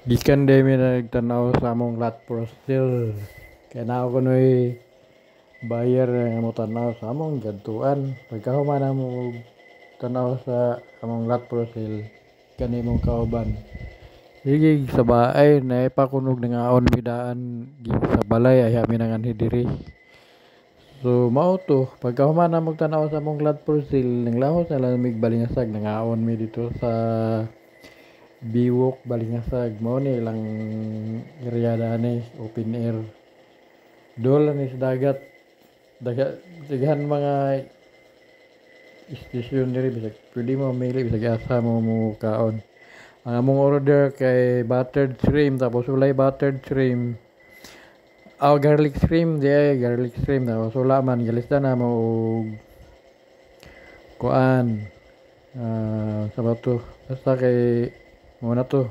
Gikan day mi nagtanaw sa among lot for sale. Kaya na ako nu'y buyer nga mo tanaw sa among gadtuan. Pagkahuman na mo tanaw sa among lot for sale, kani mong kauban. Sige sa baay na ipakunog na nga on midaan sa balay ay amin nga ni diri. So mao to pagkahuman na mo tanaw sa among lot for sale, nanglahos na lang mig balingasag nangaon mi dito sa Biwok Balingasag mao ni ilang area ni open air. Dol ni sa dagat. Daghan mga istasyon diri bisag pwede mo mamili bisag asa mo kaon. Ang among order kay buttered shrimp tapos walay buttered shrimp. Garlic shrimp di ay garlic shrimp tapos wala man galista na mo og kuan. Sa ba to? Basta kay mo na to.